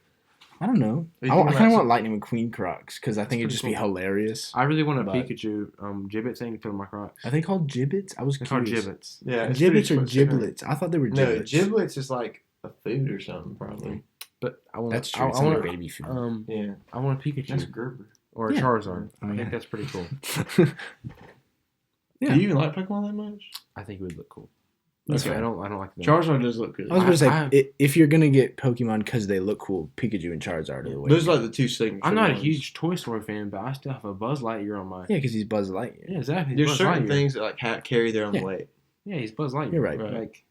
I don't know. Are you I thinking kind about of want Lightning McQueen Crocs because I think it'd pretty just be cool. hilarious. I really want a But- Pikachu gibbet thing to put on my Crocs. Are they called gibbets? I was They're called curious. gibbets. Yeah, it's Gibbets pretty or specific. giblets? I thought they were No, giblets. giblets is like a food or something, probably. But I want. That's true. I It's not want a baby food. Yeah, I want a Pikachu that's Gerber. or a Yeah. Charizard. Oh, I yeah. think that's pretty cool. Yeah. Do you even like Pokemon that much? I think it would look cool. That's Okay, fair. I don't like them. Charizard does look good. I was going to say, I- if you're going to get Pokemon because they look cool, Pikachu and Charizard are the way. Those are like the two signature I'm not a ones. huge Toy Story fan, but I still have a Buzz Lightyear on my. Yeah, because he's Buzz Lightyear. Yeah, exactly. There's Buzz certain Lightyear. things that like carry their own Yeah. weight. Yeah, he's Buzz Lightyear. You're right. Right. Like,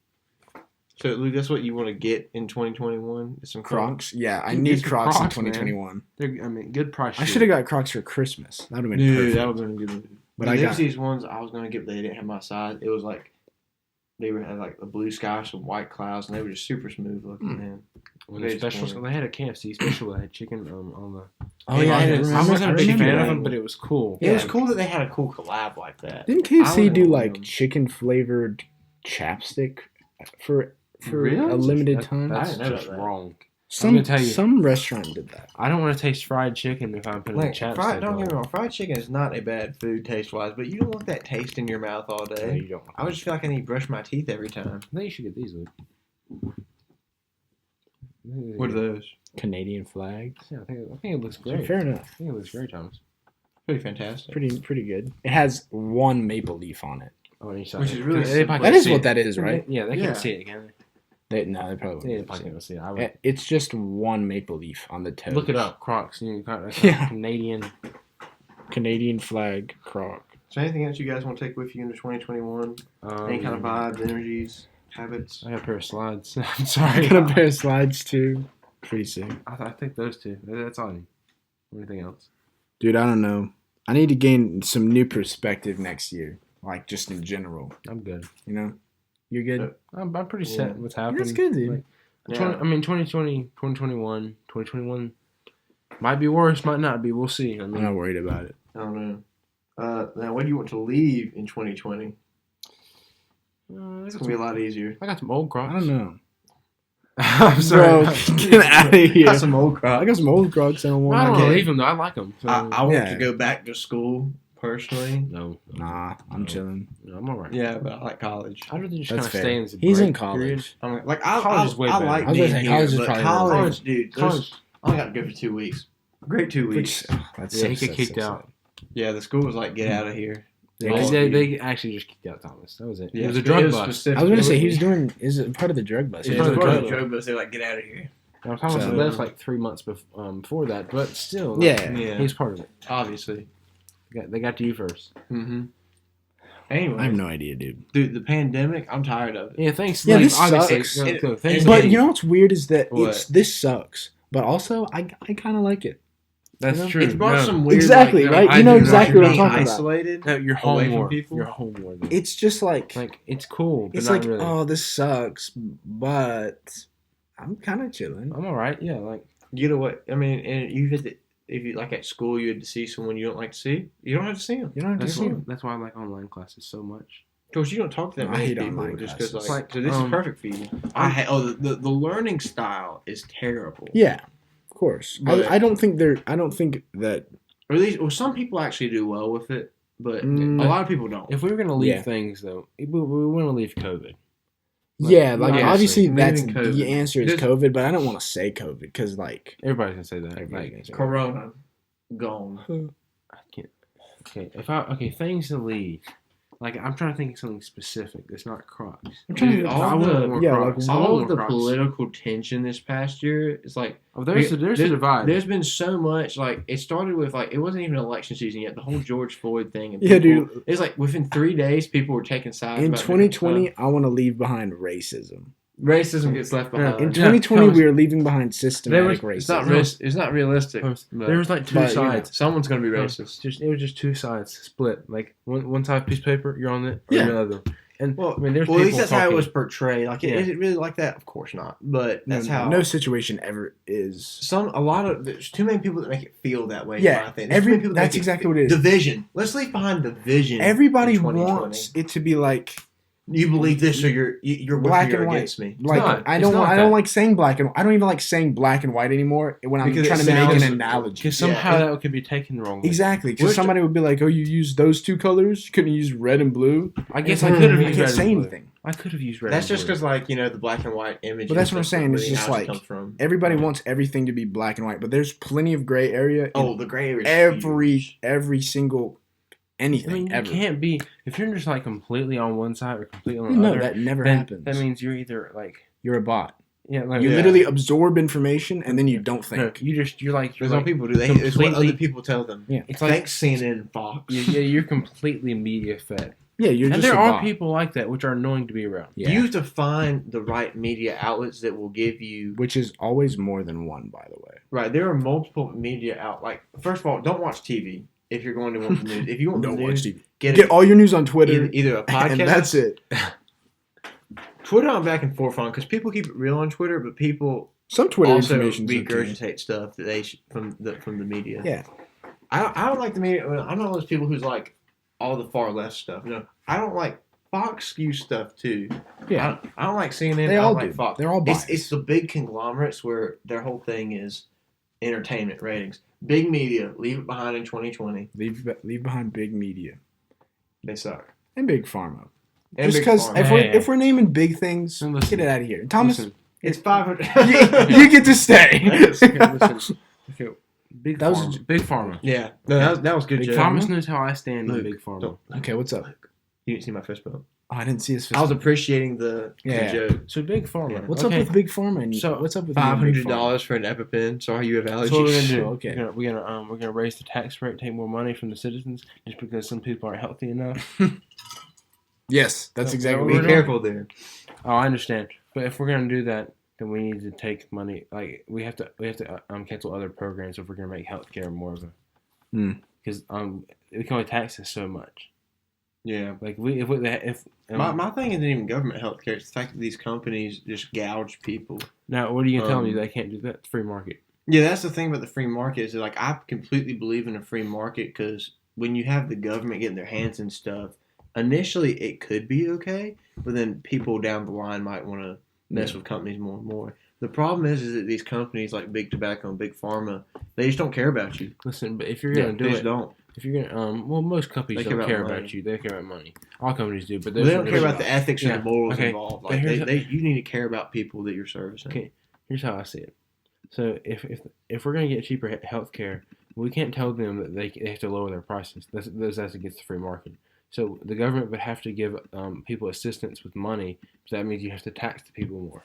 So, Luke, that's what you want to get in 2021? Is some Crocs? Yeah, I Dude, need get some Crocs in Crocs, man. 2021. they're good price. I should have got Crocs for Christmas. That would have been Dude, perfect. that was going to be good. But But I there's got- these ones I was going to get, but they didn't have my size. It was like, had like a blue sky, some white clouds, and they were just super smooth looking, man. When Very the special, disappointing. they had a KFC special that had chicken on the. Oh, yeah, I I remember. I wasn't a big remember fan that. of them, but it was cool. It was Yeah. cool that they had a cool collab like that. Didn't I KFC wouldn't do have like known. chicken flavored chapstick for Really? a limited That- time? That's I didn't know just that. wrong. Some gonna tell you. some restaurant did that. I don't want to taste fried chicken if I'm putting Like, chapstick don't on. get me wrong, fried chicken is not a bad food taste wise, but you don't want that taste in your mouth all No, day. you don't. I would just feel like I need to brush my teeth every time. I think you should get these, Luke. What are those? Canadian flag. Yeah, I think it looks great. Fair enough. I think it looks great, Thomas. Pretty fantastic. Pretty good. It has one maple leaf on it. Oh, and you saw Which it. is really They simple. probably That can't is see what it. that is, right? Yeah, they Yeah. can't see it, can No, they probably they? Yeah, won't. they probably can't see it. I would. It's just one maple leaf on the toe. Look it up. Crocs. You know, Yeah. Canadian. Canadian flag croc. So anything else you guys want to take with you into 2021? Any kind of vibes, energies, habits? I got a pair of slides. I'm I sorry. got a pair of slides too. Pretty sick. I think those two. That's all I need. Anything else? Dude, I don't know. I need to gain some new perspective next year. Like just in general. I'm good. You know? You're good? I'm pretty Yeah. set with what's happening. That's good, dude. Like, Yeah. 2021 might be worse, might not be. We'll see. I I'm mean, not worried about it. I don't know. Now, what do you want to leave in 2020? It's going to be a lot easier. I got some old I Crocs. don't know. I'm sorry. Bro, get out of here. Got some old Crocs. I got some old Crocs and I I want don't to want to Okay. leave them though. I like them. So. I want Yeah. to go back to school, personally. No. Nah, I'm chilling. No, I'm alright. Yeah, but I like college. I'd rather just That's kind of fair. stay in this He's in break period. college. I'm like I College is way I better. like I was being gonna say, here, college is but probably college, dude. College. I only got to go for 2 weeks. Great 2 weeks. Which, that's Yeah, so he get sad, kicked so out. sad. Yeah, the school was like, get out of here. Yeah, Oh, they actually just kicked out Thomas. That was it. Yeah, It was a drug bust. specific. I was gonna say he was doing is it part of the drug bust. Yeah, He was it's doing part of coke. the drug bust. They're like, get out of here. Now, Thomas So- left like 3 months before that, but still, like, Yeah. he's part of it. Obviously. They got to you first. Mm-hmm. Anyway, I have no idea, dude. dude, the pandemic, I'm tired of it. Yeah, thanks. Yeah, like, this obviously, sucks. thanks. But you know what's weird is that What? this sucks. But also, I kind of like it. That's you know? true. It's brought No. some weird, Exactly, like, right? I You know do exactly what I'm like talking about. isolated. No, you're away home from more. people? You're home more. Though. It's just like it's cool, but it's not like really. oh, this sucks, but I'm kind of chilling. I'm all right. Yeah, like Get away. I mean, and you had to, if you like at school, you had to see someone you don't like to see. You don't have to see them. You don't have to see him. that's why I like online classes so much. Of course, you don't talk to that I many hate people online just because, classes. like, so this is perfect for you. The learning style is terrible. Yeah, of course. But- I don't think that. Or at least, well, some people actually do well with it, but Mm. a lot of people don't. If we were gonna leave Yeah. things though, we want to leave COVID. Yeah, like yeah, obviously that's moving COVID. the answer is Just- COVID, but I don't want to say COVID because like Everybody's gonna say that. Everybody's Like, gonna say Corona, gone. I can't. Okay, things to leave. Like I'm trying to think of something specific. That's not Crocs. I'm trying Dude, to all I want the- more yeah, Crocs. like, I want All more of the Crocs. political tension this past year is like Oh, there's a divide. There's been so much, like, it started with, like, it wasn't even election season yet. The whole George Floyd thing. And Yeah, people- dude. It's like within 3 days, people were taking sides. in about different 2020 stuff. I want to leave behind racism. Racism gets left behind. In Yeah, 2020 Thomas, we are leaving behind systematic It's racism. it's not realistic. Thomas, but there was like two but, you know, sides. someone's going to be racist. It was just two sides split. Like one side piece of paper, you're on it, or Yeah. the other. And Well, I mean, there's at people least that's how it talking- was portrayed. Like, Yeah. is it really like that? Of course not. But that's how. No situation ever is. There's too many people that make it feel that way. Yeah, in my opinion. There's too many people that that's make exactly what it is. Division. Let's leave behind division. Everybody in 2020. wants it to be like You believe this, or you're black with me or and white. against me. Like not. I It's don't not I don't that. like saying black and I don't even like saying black and white anymore when I'm Because it trying to make sounds- an analogy. because somehow Yeah. that could be taken wrong. Exactly, because Which- somebody would be like, "Oh, you used those two colors. You couldn't use red and blue." I guess And I could have I used can't red say and blue. anything. I could have used red. That's and just blue. because, like, the black and white image. But that's what I'm saying, it's just like- comes from. Everybody wants everything to be black and white, but there's plenty of gray area. In Oh, the gray area. is huge. every single anything I mean, you ever. can't be if you're just like completely on one side or completely on the No, other. that never then happens. that means you're either like You're a bot. like You Yeah. literally absorb information and then you don't no, think. you're like There's some people do. It's what completely- other people tell them. Yeah. it's like Thanks, CNN and Fox. you're completely media fed. Yeah, you're And just there a are bot. people like that which are annoying to be around. Yeah. You have to find the right media outlets that will give you. Which is always more than one, by the way. Right, there are multiple media outlets. Like, first of all, don't watch TV if you're going to want the news. If you want the Don't news, watch TV. get Get all your news on Twitter, either a podcast. and that's it. Twitter, I'm back and forth on because people keep it real on Twitter, but people Some Twitter also information is okay. regurgitate stuff that they from the media. Yeah. I don't like the media. I'm not one of those people who's like all the far left stuff. No, I don't like Fox skews stuff too. Yeah. I don't like CNN. They I all don't like do. Fox. They're all biased. It's the big conglomerates where their whole thing is entertainment ratings. Big media, leave it behind in 2020. Leave behind big media They suck. and big pharma. And Just Big because Pharma. if we're naming big things, And listen. get it out of here. Thomas, Listen, It's 500. you get to stay. listen. Okay, big That was pharma. Big pharma. Yeah, no, that was good. Big Joe. Thomas knows how I stand on Luke, big pharma. don't- Okay, what's up? You didn't see my fist bump. Oh, I didn't see his. I was appreciating the Yeah. joke. So big pharma. Yeah. What's Okay. up with big pharma? And So, what's up with you and big pharma? $500 for an EpiPen. Sorry, you have allergies. So what we're gonna do? Okay. We're gonna raise the tax rate, take more money from the citizens, just because some people aren't healthy enough. Yes, that's So, exactly Be what we're we're doing. careful there. Oh, I understand. But if we're gonna do that, then we need to take money. Like we have to cancel other programs if we're gonna make healthcare more of a. Hmm. Because we can only tax us so much. Yeah. Like My thing isn't even government healthcare. It's the fact that these companies just gouge people. now what are you gonna tell me? Um, They can't do that. It's free market. Yeah, that's the thing about the free market is that, like, I completely believe in a free market because when you have the government getting their hands in stuff, initially it could be okay, but then people down the line might want to mess with companies more and more. The problem is that these companies like Big Tobacco and Big Pharma, they just don't care about you. Listen, but if you're gonna They do just it, don't. if you're gonna well, most companies They don't care care about about money. you. They care about money. All companies do, but They don't care about the ethics or Yeah, the morals okay, involved. but Like here's you need to care about people that you're servicing. Okay. Here's how I see it. So if we're gonna get cheaper health care, we can't tell them that they have to lower their prices. That's against the free market. So the government would have to give people assistance with money. So that means you have to tax the people more.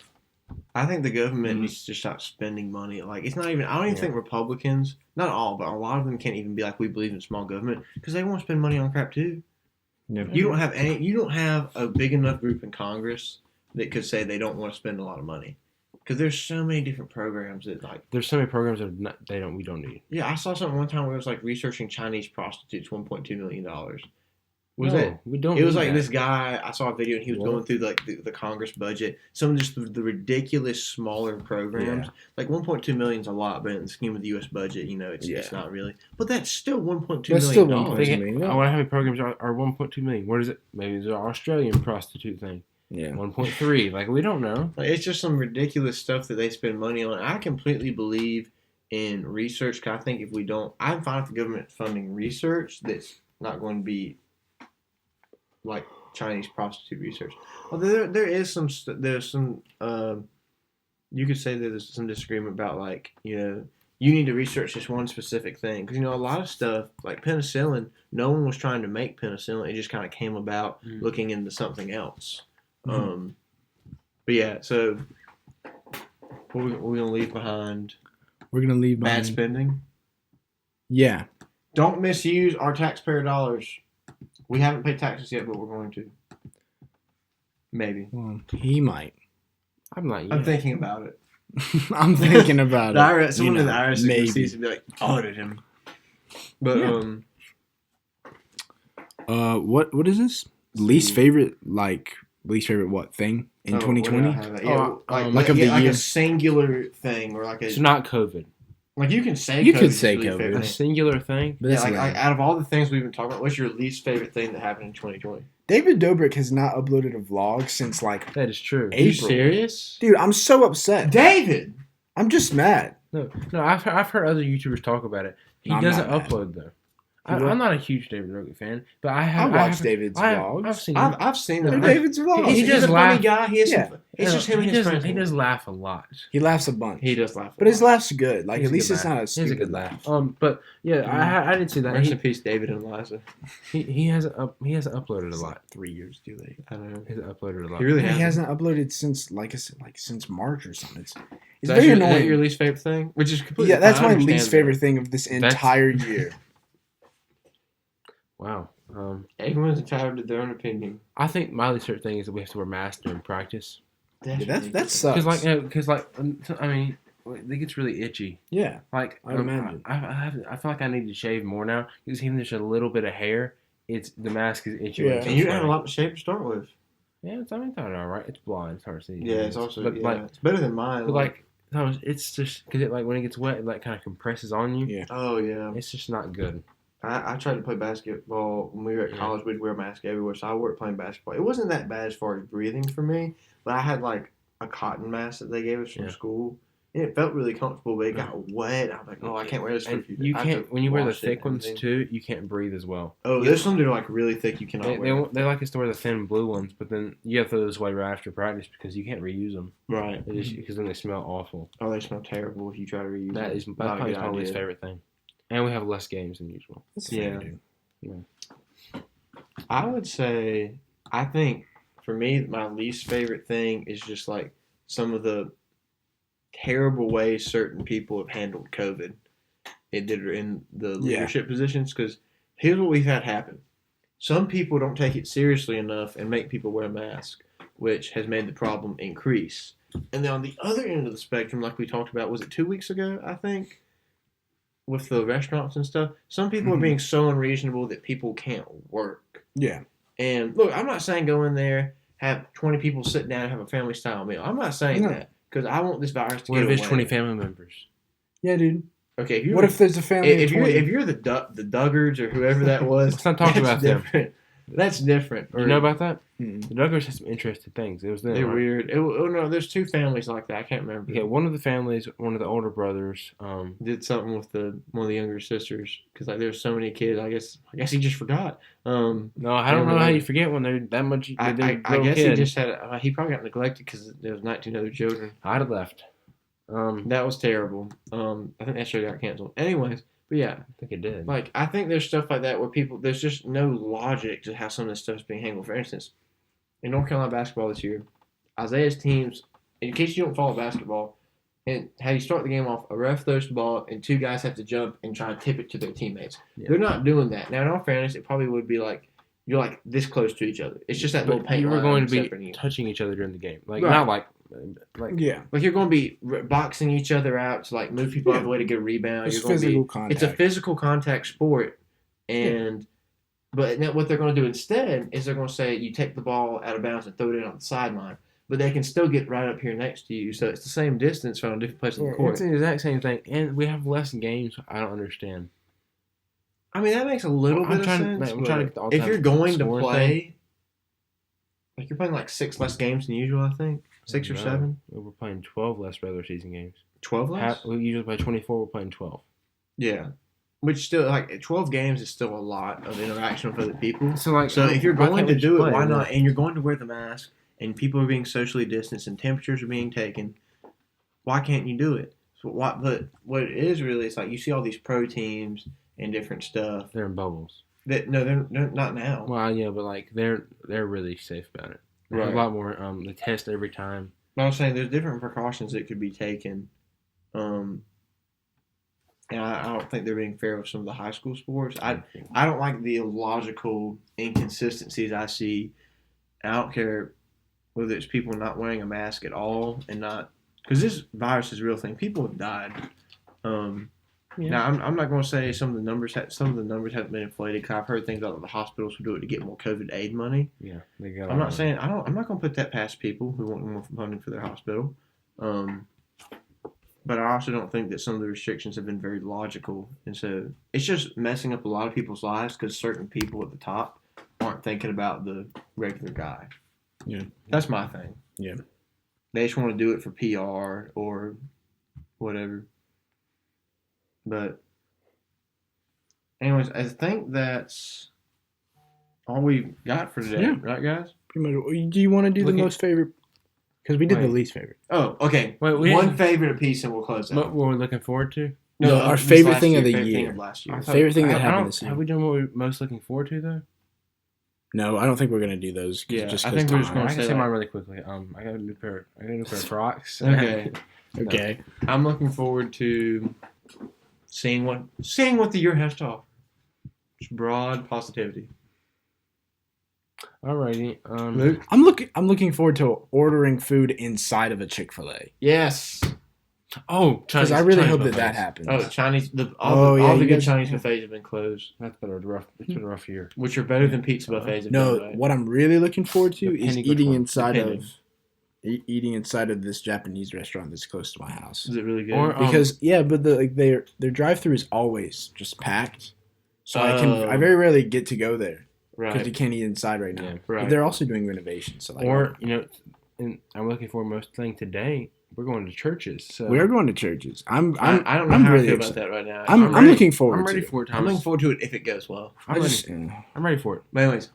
I think the government needs to stop spending money. Like, it's not even. I don't even think Republicans, not all, but a lot of them can't even be like, we believe in small government, because they want to spend money on crap too. Yeah. You don't have any. You don't have a big enough group in Congress that could say they don't want to spend a lot of money, because there's so many different programs that like. There's so many programs that we don't need. Yeah, I saw something one time where it was like researching Chinese prostitutes, $1.2 million. We don't. It was like that. this guy. I saw a video and he was going through like the Congress budget. Some of just the ridiculous smaller programs. Yeah. Like 1.2 million is a lot, but in the scheme of the U.S. budget, it's not really. But that's still 1.2 That's million still dollars. $1.2 million. I wonder how many programs are 1.2 million. What is it? Maybe it's an Australian prostitute thing. Yeah. 1.3. Like, we don't know. Like, it's just some ridiculous stuff that they spend money on. I completely believe in research. Because I think if we don't, I'm fine with the government funding research that's not going to be like Chinese prostitute research. Although there is some you could say there's some disagreement about like, you need to research this one specific thing, because a lot of stuff like penicillin, no one was trying to make penicillin, it just kind of came about looking into something else. But yeah, so we're gonna leave behind. We're gonna leave bad behind spending. Yeah. Don't misuse our taxpayer dollars. We haven't paid taxes yet, but we're going to. Maybe. Well, he might. I'm not yet. I'm thinking about it. I'm thinking about The it. IRS, someone in the IRS maybe. needs to be like, audit him. But what is this? Least favorite what thing in 2020? Like of the like year. a singular thing, or like a It's not COVID. like you can say You COVID could is say your least COVID. favorite A thing. singular thing. But Yeah, that's like lame. out of all the things we've been talking about, what's your least favorite thing that happened in 2020? David Dobrik has not uploaded a vlog since like That is true. Are you April. serious? Dude, I'm so upset. David! I'm just mad. No. I've heard other YouTubers talk about it. He I'm doesn't not mad. upload though. He what? I'm not a huge David Dobrik fan, but I watch David's vlogs. I've seen. I've seen They're them. David's vlogs. He's just a funny laugh. guy. He has Yeah. some, it's just him and he his does, friends. He does laugh a lot. He laughs a bunch. He does laugh. But his laugh's good. Like He's at a least good it's laugh. not a He's stupid a good laugh. But yeah, I did see that. Rest in peace, David and Eliza. He hasn't uploaded a lot. 3 years too late. I don't know. He hasn't uploaded a lot. He really He hasn't. hasn't uploaded since since March or something. It's That's very Is annoying. that your least favorite thing? Which is completely Yeah, that's fine. I my understand least that. favorite thing of this entire year. Wow. Everyone's entitled to their own opinion. I think my least favorite thing is that we have to wear masks during practice. Yeah, that sucks. Because I mean, it gets really itchy. Yeah, Like I imagine. I feel like I need to shave more now because even just a little bit of hair, the mask is itchy. Yeah. And you have a lot of shape to start with. Yeah, it's all right. It's blind. It's hard to see. Yeah, it's also but it's better than mine. but like Thomas, it's just because when it gets wet, it kind of compresses on you. Yeah. oh yeah. It's just not good. I tried to play basketball when we were at college. We'd wear a mask everywhere, so I worked playing basketball. It wasn't that bad as far as breathing for me, but I had like a cotton mask that they gave us from school, and it felt really comfortable. But it got wet. I'm like, oh, I can't wear this for a And few days. you I have can't to when you wear the wash it thick and ones everything. too. You can't breathe as well. Oh, there's some that are like really thick. You cannot They wear. they like us to wear the thin blue ones, but then you have to throw those away right after practice because you can't reuse them. Right. Because then they smell awful. Oh, they smell terrible if you try to reuse That them. is Not a probably good my least idea. favorite thing. And we have less games than usual. That's Yeah. fair, dude. I would say, I think for me, my least favorite thing is just like some of the terrible ways certain people have handled COVID. It did in the leadership positions, because here's what we've had happen. Some people don't take it seriously enough and make people wear masks, which has made the problem increase. And then on the other end of the spectrum, like we talked about, was it 2 weeks ago, I think? With the restaurants and stuff, some people are being so unreasonable that people can't work. Yeah. And look, I'm not saying go in there, have 20 people sit down and have a family style meal. I'm not saying No. that, because I want this virus to What get if away. it's 20 family members? Yeah, dude. Okay, if you're What if there's a family if of you're 20? if you're the Duggards or whoever that was, Let's not talk that's about them. different. That's different. You know about that? Mm-mm. The Duggars had some interesting things. It was them. They're right? weird. Oh no, there's two families like that. I can't remember. Okay, one of the families, one of the older brothers, Did something with one of the younger sisters, because like there's so many kids. I guess he just forgot. no, I don't know how you forget when they're that much. I little guess kid. he just had. He probably got neglected because there was 19 other children. I'd have left. That was terrible. I think that show got canceled. Anyways, But yeah, I think it did. like I think there's stuff like that where there's just no logic to how some of this stuff's being handled. For instance, in North Carolina basketball this year, Isaiah's teams, in case you don't follow basketball, and how you start the game off, a ref throws the ball and two guys have to jump and try to tip it to their teammates. Yeah. They're not doing that. Now, in all fairness, it probably would be like you're like this close to each other. It's just that little But paint you were line going to be separating you. touching each other during the game, like Right. not like Yeah. Like you're going to be boxing each other out to like move people out of the way to get a rebound. It's You're going to physical be, contact. It's a physical contact sport, and but now what they're going to do instead is they're going to say you take the ball out of bounds and throw it in on the sideline, but they can still get right up here next to you, so it's the same distance from a different place on the court. It's the exact same thing, and we have less games. I don't understand. I mean, that makes a little bit of sense. I'm trying to get the all-time if you're going to scoring play, thing. like you're playing like 6 less games than usual, I think 6 or No, 7, we're playing 12 less regular season games. 12 less. We usually play 24. We're playing 12. Yeah, which still like 12 games is still a lot of interaction with other people. So like, So if you're why going can't to we do just it, play? why not? And you're going to wear the mask, and people are being socially distanced, and temperatures are being taken. Why can't you do it? So but what it is really, it's like you see all these pro teams and different stuff. They're in bubbles. They're not now. Well, yeah, but like they're really safe about it. There's Right. a lot more. They test every time. But I'm saying there's different precautions that could be taken. And I don't think they're being fair with some of the high school sports. I don't like the illogical inconsistencies I see. I don't care whether it's people not wearing a mask at all and not because this virus is a real thing. People have died. Yeah. Now I'm not going to say some of the numbers haven't been inflated because I've heard things about the hospitals who do it to get more COVID aid money. Yeah, they got. I'm not saying I'm not going to put that past people who want more funding for their hospital. But I also don't think that some of the restrictions have been very logical, and so it's just messing up a lot of people's lives because certain people at the top aren't thinking about the regular guy. Yeah, that's my thing. Yeah, they just want to do it for PR or whatever. But anyways, I think that's all we've got for today, Yeah. right, guys? pretty much. Do you want to do the most favorite? Because we did the least favorite. Oh, okay. Wait, one favorite apiece, and we'll close out. What we're looking forward to? No, our this favorite last thing of the favorite year. thing of last year. Favorite thing that happened this year. Have we done what we're most looking forward to though? No, I don't think we're gonna do those. Yeah, just I 'cause think we're just time. gonna I can say say like- mine really quickly. I got a new pair of Crocs. Okay. Okay. I'm looking forward to seeing what the year has to offer. Just broad positivity. Alrighty. Luke? I'm looking forward to ordering food inside of a Chick-fil-A Yes. Oh, because I really hope that happens. Oh, Chinese. All Oh, yeah, the you good guys- Chinese buffets have been closed, That's been a rough. It's been a rough year. which are better than pizza buffets. Have No, been, right? what I'm really looking forward to The is penny eating good one. inside The penny. of eating inside of this Japanese restaurant that's close to my house. Is it really good? Or, Because but their drive-through is always just packed, so I Oh. very rarely get to go there because right. you can't eat inside right now. Yeah, But right. they're also doing renovations, so like Or and I'm looking for most thing today. We're going to churches. So we are going to churches. I don't know I'm how really I feel about excited. that right now. I'm ready- looking forward. I'm ready to it. for it, I'm Thomas. looking forward to it if it goes well. I'm I'm ready for it. But anyways,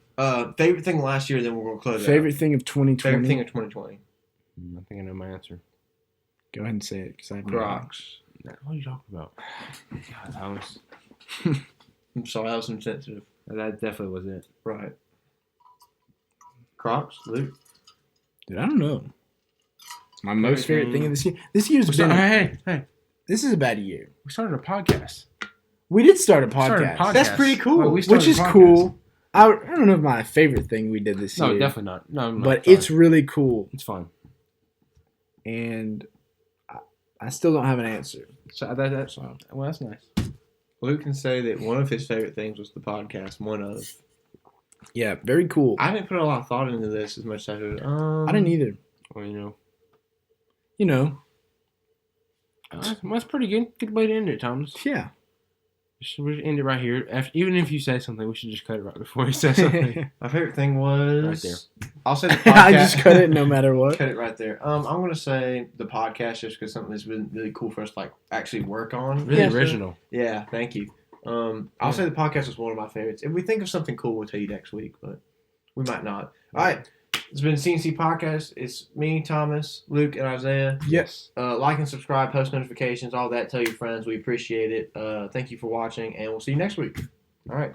favorite thing last year. Then we're gonna close. favorite out. thing of 2020. Favorite thing of 2020. I think I know my answer. Go ahead and say it because I know. Crocs. What are you talking about? God, Thomas. I'm sorry, I was insensitive. That definitely was it. Right. Crocs, Luke. Dude, I don't know. My most favorite thing of this year. This year's So, been. hey! This is a bad year. We started a podcast. We did start a Started podcast, a podcast. That's pretty cool. Well, we which started is a podcast. cool. I don't know if my favorite thing we did this No, year. definitely not. No, I'm not. But Sorry. it's really cool, it's fun. and I still don't have an answer. So that's nice. Luke can say that one of his favorite things was the podcast. One of. Yeah, very cool. I didn't put a lot of thought into this as much as I should. I didn't either. Well, You know, that's pretty good. Good way to end it, Thomas. yeah. We should end it right here. Even if you say something, we should just cut it right before you say something. My favorite thing was Right there. I'll say the podcast. I just cut it no matter what. Cut it right there. I'm gonna say the podcast just because something that's been really cool for us to like actually work on. Really Yeah. original. Yeah, thank you. I'll say the podcast was one of my favorites. If we think of something cool, we'll tell you next week, but we might not. All right. It's been CNC Podcast. It's me, Thomas, Luke, and Isaiah. Yes. Like and subscribe, post notifications, all that. Tell your friends. We appreciate it. Thank you for watching, and we'll see you next week. All right.